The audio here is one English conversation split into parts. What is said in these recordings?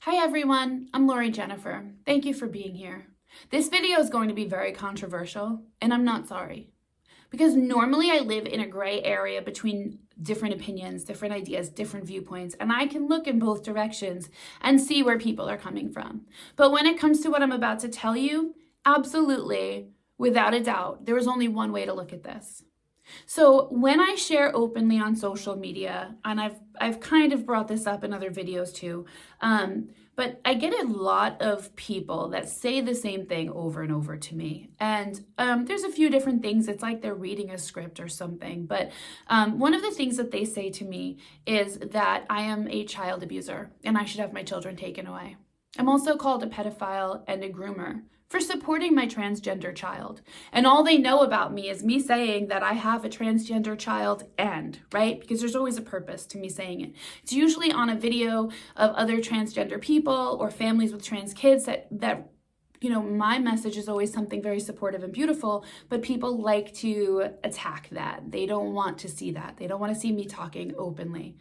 Hi everyone, I'm Lori Jennifer. Thank you for being here. This video is going to be very controversial, and I'm not sorry. Because normally I live in a gray area between different opinions, different ideas, different viewpoints, and I can look in both directions and see where people are coming from. But when it comes to what I'm about to tell you, absolutely, without a doubt, there is only one way to look at this. So when I share openly on social media, and I've kind of brought this up in other videos too, but I get a lot of people that say the same thing over and over to me. And there's a few different things. It's like they're reading a script or something. But one of the things that they say to me is that I am a child abuser and I should have my children taken away. I'm also called a pedophile and a groomer for supporting my transgender child. And all they know about me is me saying that I have a transgender child right? Because there's always a purpose to me saying it. It's usually on a video of other transgender people or families with trans kids that my message is always something very supportive and beautiful, but people like to attack that. They don't want to see that. They don't want to see me talking openly.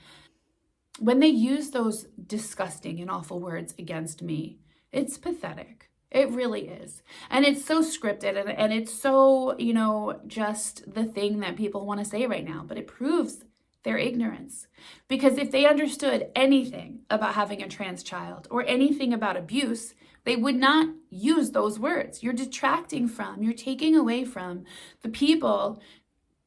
When they use those disgusting and awful words against me, it's pathetic. It really is. And it's so scripted and it's so, just the thing that people want to say right now, but it proves their ignorance. Because if they understood anything about having a trans child or anything about abuse, they would not use those words. You're detracting from, you're taking away from the people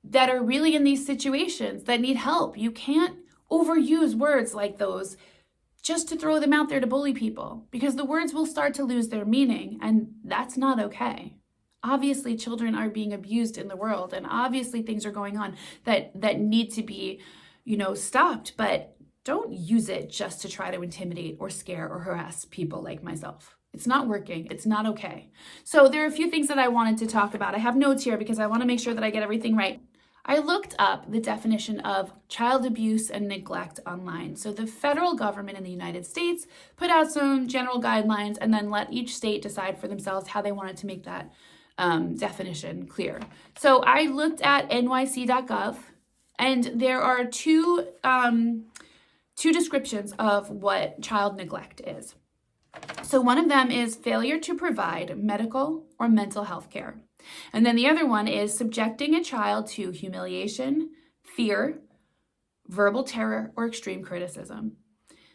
that are really in these situations that need help. You can't overuse words like those just to throw them out there to bully people, because the words will start to lose their meaning, and that's not okay. Obviously, children are being abused in the world, and obviously things are going on that need to be, stopped, but don't use it just to try to intimidate or scare or harass people like myself. It's not working. It's not okay. So there are a few things that I wanted to talk about. I have notes here because I want to make sure that I get everything right. I looked up the definition of child abuse and neglect online. So the federal government in the United States put out some general guidelines and then let each state decide for themselves how they wanted to make that definition clear. So I looked at nyc.gov, and there are two descriptions of what child neglect is. So one of them is failure to provide medical or mental health care. And then the other one is subjecting a child to humiliation, fear, verbal terror, or extreme criticism.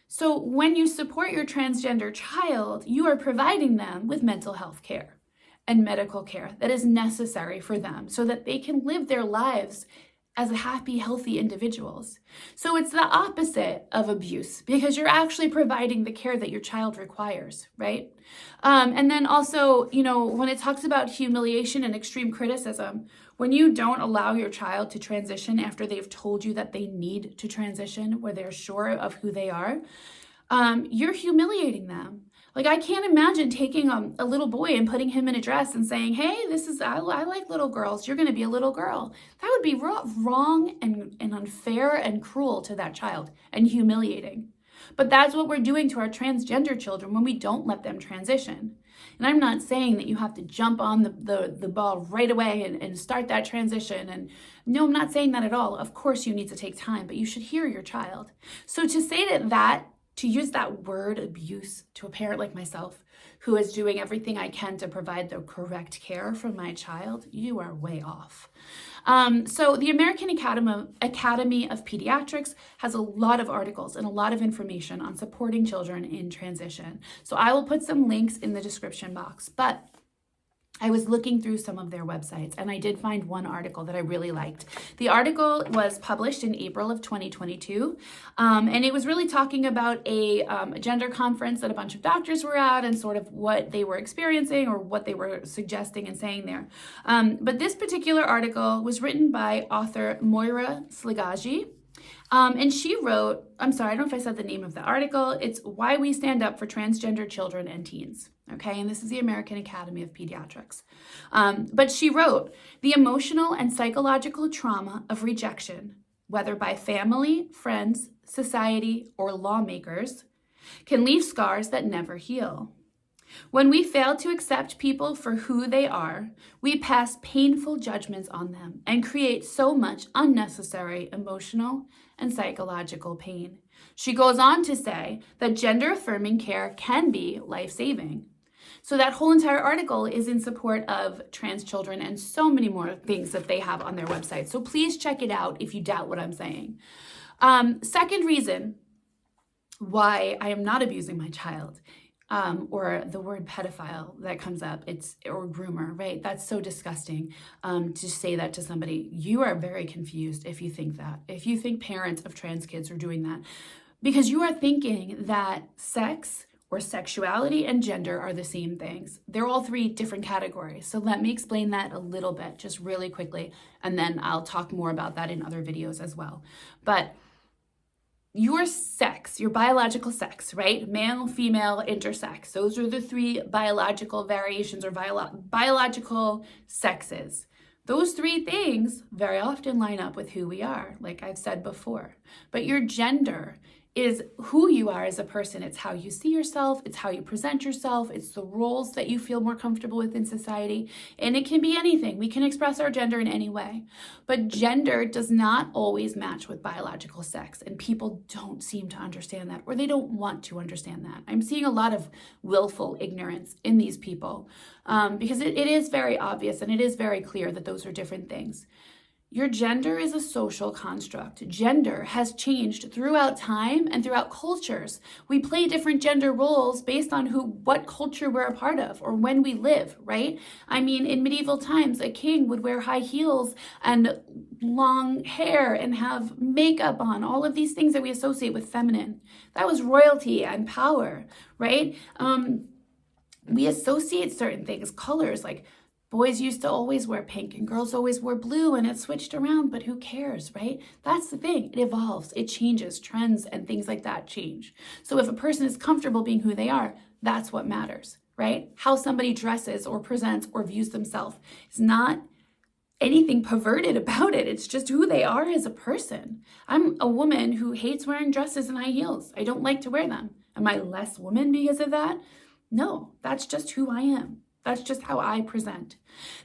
So when you support your transgender child, you are providing them with mental health care and medical care that is necessary for them so that they can live their lives as happy, healthy individuals. So it's the opposite of abuse because you're actually providing the care that your child requires, right? And then also, when it talks about humiliation and extreme criticism, when you don't allow your child to transition after they've told you that they need to transition, where they're sure of who they are, you're humiliating them. Like, I can't imagine taking a little boy and putting him in a dress and saying, hey, I like little girls. You're going to be a little girl. That would be wrong and unfair and cruel to that child and humiliating. But that's what we're doing to our transgender children when we don't let them transition. And I'm not saying that you have to jump on the ball right away and start that transition. And no, I'm not saying that at all. Of course, you need to take time, but you should hear your child. So to say to use that word abuse to a parent like myself, who is doing everything I can to provide the correct care for my child, you are way off. So the American Academy of Pediatrics has a lot of articles and a lot of information on supporting children in transition. So I will put some links in the description box, but I was looking through some of their websites and I did find one article that I really liked. The article was published in April of 2022, and it was really talking about a gender conference that a bunch of doctors were at and sort of what they were experiencing or what they were suggesting and saying there. But this particular article was written by author Moira Sligagi. And she wrote, I don't know if I said the name of the article, it's Why We Stand Up for Transgender Children and Teens. Okay, and this is the American Academy of Pediatrics. But she wrote, the emotional and psychological trauma of rejection, whether by family, friends, society, or lawmakers, can leave scars that never heal. When we fail to accept people for who they are, we pass painful judgments on them and create so much unnecessary emotional and psychological pain. She goes on to say that gender-affirming care can be life-saving. So that whole entire article is in support of trans children and so many more things that they have on their website. So please check it out if you doubt what I'm saying. Second reason why I am not abusing my child, or the word pedophile that comes up, or groomer, right? That's so disgusting to say that to somebody. You are very confused if you think that. If you think parents of trans kids are doing that, because you are thinking that sex or sexuality and gender are the same things. They're all three different categories. So let me explain that a little bit, just really quickly, and then I'll talk more about that in other videos as well. But your sex, your biological sex, right? Male, female, intersex. Those are the three biological variations or biological sexes. Those three things very often line up with who we are, like I've said before. But your gender is who you are as a person. It's how you see yourself. It's how you present yourself. It's the roles that you feel more comfortable with in society. And it can be anything. We can express our gender in any way. But gender does not always match with biological sex. And people don't seem to understand that, or they don't want to understand that. I'm seeing a lot of willful ignorance in these people because it is very obvious and it is very clear that those are different things. Your gender is a social construct. Gender has changed throughout time and throughout cultures. We play different gender roles based on what culture we're a part of or when we live, right? I mean, in medieval times, a king would wear high heels and long hair and have makeup on, all of these things that we associate with feminine. That was royalty and power, right? We associate certain things, colors, like boys used to always wear pink and girls always wore blue, and it switched around, but who cares, right? That's the thing. It evolves, it changes, trends and things like that change. So if a person is comfortable being who they are, that's what matters, right? How somebody dresses or presents or views themselves is not anything perverted about it. It's just who they are as a person. I'm a woman who hates wearing dresses and high heels. I don't like to wear them. Am I less woman because of that? No, that's just who I am. That's just how I present.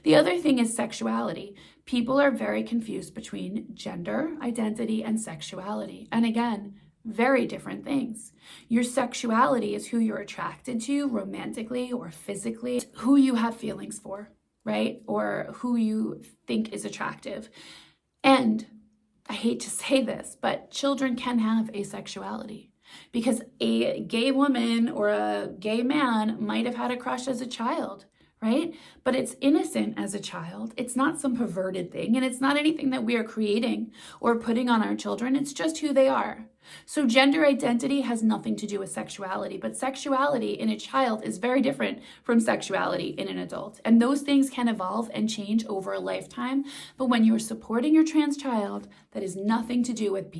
The other thing is sexuality. People are very confused between gender, identity, and sexuality. And again, very different things. Your sexuality is who you're attracted to romantically or physically, who you have feelings for, right? Or who you think is attractive. And I hate to say this, but children can have asexuality. Because a gay woman or a gay man might have had a crush as a child, right? But it's innocent as a child. It's not some perverted thing, and it's not anything that we are creating or putting on our children. It's just who they are. So gender identity has nothing to do with sexuality, but sexuality in a child is very different from sexuality in an adult. And those things can evolve and change over a lifetime. But when you're supporting your trans child, that has nothing to do with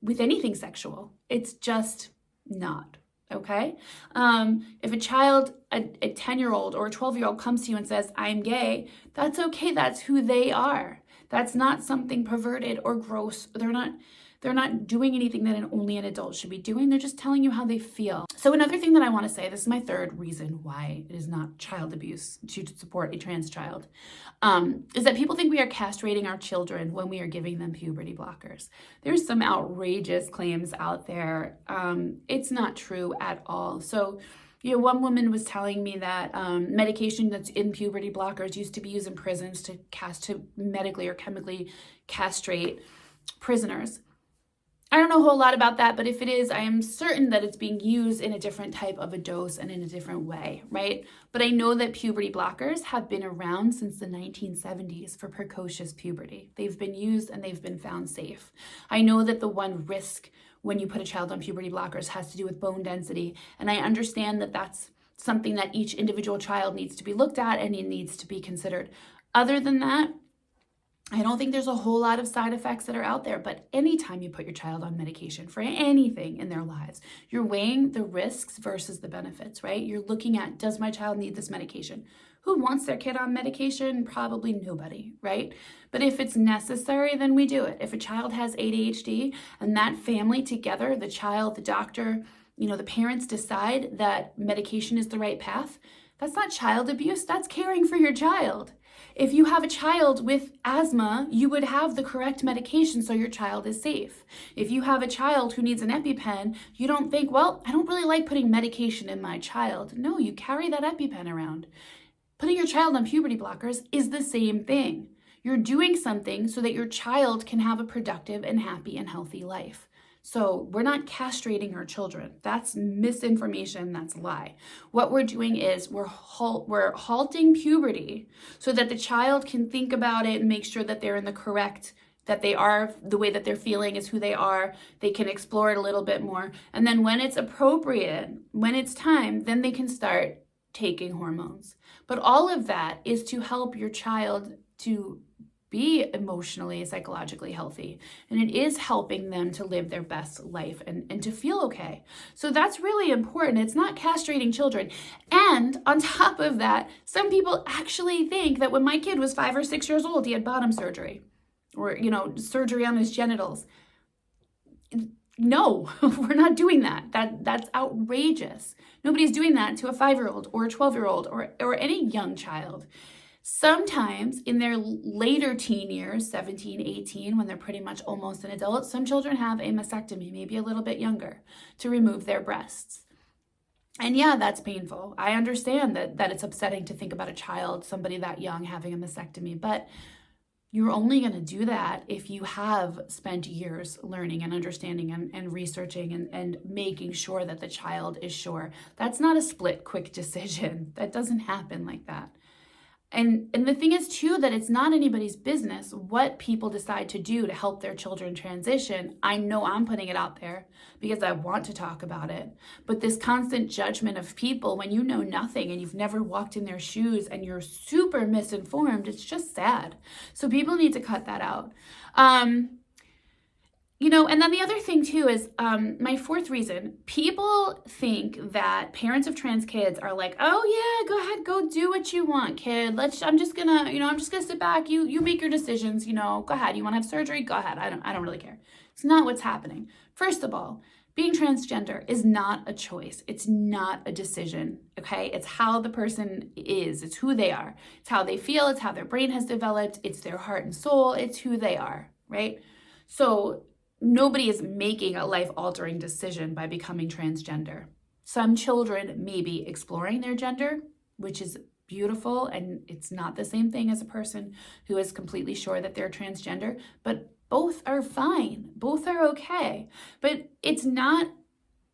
with anything sexual. It's just not, okay? If a child, a 10-year-old or a 12-year-old comes to you and says, I'm gay, that's okay. That's who they are. That's not something perverted or gross. They're not doing anything that only an adult should be doing. They're just telling you how they feel. So another thing that I want to say, this is my third reason why it is not child abuse to support a trans child, is that people think we are castrating our children when we are giving them puberty blockers. There's some outrageous claims out there. It's not true at all. So, one woman was telling me that medication that's in puberty blockers used to be used in prisons to medically or chemically castrate prisoners. I don't know a whole lot about that, but if it is, I am certain that it's being used in a different type of a dose and in a different way, right? But I know that puberty blockers have been around since the 1970s for precocious puberty. They've been used and they've been found safe. I know that the one risk when you put a child on puberty blockers has to do with bone density, and I understand that that's something that each individual child needs to be looked at and it needs to be considered. Other than that, I don't think there's a whole lot of side effects that are out there, but anytime you put your child on medication for anything in their lives, you're weighing the risks versus the benefits, right? You're looking at, does my child need this medication? Who wants their kid on medication? Probably nobody, right? But if it's necessary, then we do it. If a child has ADHD and that family together, the child, the doctor, the parents decide that medication is the right path, That's not child abuse, that's caring for your child. If you have a child with asthma, you would have the correct medication so your child is safe. If you have a child who needs an EpiPen, you don't think, well, I don't really like putting medication in my child. No, you carry that EpiPen around. Putting your child on puberty blockers is the same thing. You're doing something so that your child can have a productive and happy and healthy life. So we're not castrating our children. That's misinformation. That's a lie. What we're doing is we're halting puberty so that the child can think about it and make sure that they're in the correct, that they are, the way that they're feeling is who they are. They can explore it a little bit more. And then when it's appropriate, when it's time, then they can start taking hormones. But all of that is to help your child to be emotionally, psychologically healthy. And it is helping them to live their best life and to feel okay. So that's really important. It's not castrating children. And on top of that, some people actually think that when my kid was 5 or 6 years old, he had bottom surgery or, surgery on his genitals. No, we're not doing that. That's outrageous. Nobody's doing that to a 5-year-old or a 12-year-old or any young child. Sometimes in their later teen years, 17, 18, when they're pretty much almost an adult, some children have a mastectomy, maybe a little bit younger, to remove their breasts. And yeah, that's painful. I understand that it's upsetting to think about a child, somebody that young, having a mastectomy, but you're only going to do that if you have spent years learning and understanding and researching and making sure that the child is sure. That's not a split, quick decision. That doesn't happen like that. And the thing is, too, that it's not anybody's business what people decide to do to help their children transition. I know I'm putting it out there because I want to talk about it. But this constant judgment of people when you know nothing and you've never walked in their shoes and you're super misinformed, it's just sad. So people need to cut that out. And then the other thing too is my fourth reason, people think that parents of trans kids are like, oh yeah, go ahead, go do what you want, kid. I'm just gonna sit back. You make your decisions, go ahead. You want to have surgery? Go ahead. I don't really care. It's not what's happening. First of all, being transgender is not a choice. It's not a decision, okay? It's how the person is. It's who they are. It's how they feel. It's how their brain has developed. It's their heart and soul. It's who they are, right? So nobody is making a life-altering decision by becoming transgender. Some children may be exploring their gender, which is beautiful, and it's not the same thing as a person who is completely sure that they're transgender, but both are fine. Both are okay. But it's not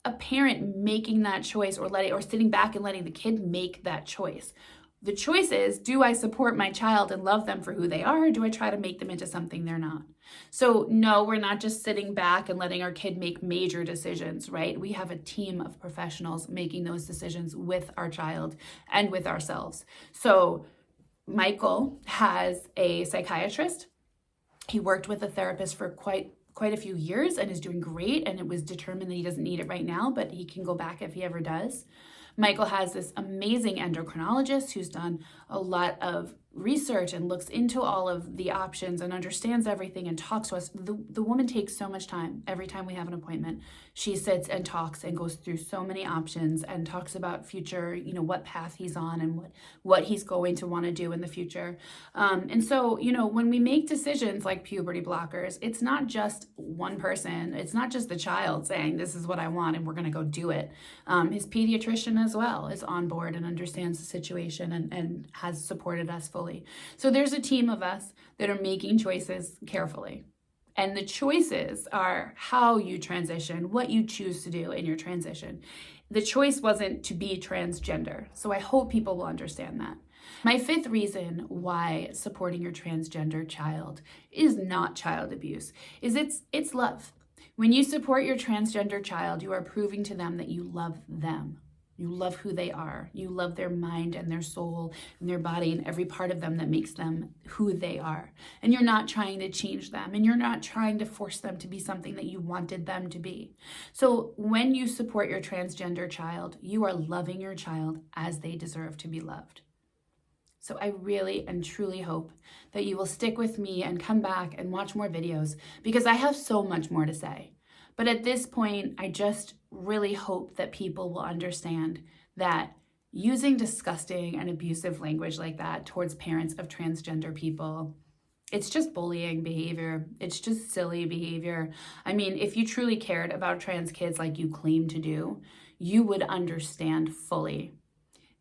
a parent making that choice or sitting back and letting the kid make that choice. The choice is, do I support my child and love them for who they are, or do I try to make them into something they're not? So no, we're not just sitting back and letting our kid make major decisions, right? We have a team of professionals making those decisions with our child and with ourselves. So Michael has a psychiatrist. He worked with a therapist for quite a few years and is doing great, and it was determined that he doesn't need it right now, but he can go back if he ever does. Michael has this amazing endocrinologist who's done a lot of research and looks into all of the options and understands everything and talks to us. The woman takes so much time every time we have an appointment. She sits and talks and goes through so many options and talks about future, what path he's on and what he's going to want to do in the future. And so, when we make decisions like puberty blockers, it's not just one person. It's not just the child saying, this is what I want and we're going to go do it. His pediatrician as well is on board and understands the situation and has supported us fully. So there's a team of us that are making choices carefully. And the choices are how you transition, what you choose to do in your transition. The choice wasn't to be transgender. So I hope people will understand that. My fifth reason why supporting your transgender child is not child abuse is it's love. When you support your transgender child, you are proving to them that you love them. You love who they are. You love their mind and their soul and their body and every part of them that makes them who they are. And you're not trying to change them, and you're not trying to force them to be something that you wanted them to be. So when you support your transgender child, you are loving your child as they deserve to be loved. So I really and truly hope that you will stick with me and come back and watch more videos, because I have so much more to say. But at this point, I just really hope that people will understand that using disgusting and abusive language like that towards parents of transgender people, it's just bullying behavior. It's just silly behavior. I mean, if you truly cared about trans kids like you claim to do, you would understand fully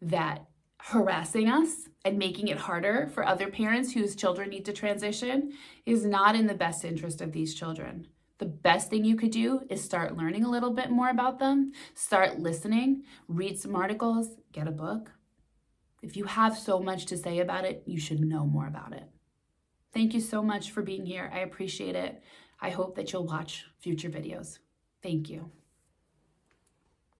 that harassing us and making it harder for other parents whose children need to transition is not in the best interest of these children. The best thing you could do is start learning a little bit more about them, start listening, read some articles, get a book. If you have so much to say about it, you should know more about it. Thank you so much for being here. I appreciate it. I hope that you'll watch future videos. Thank you.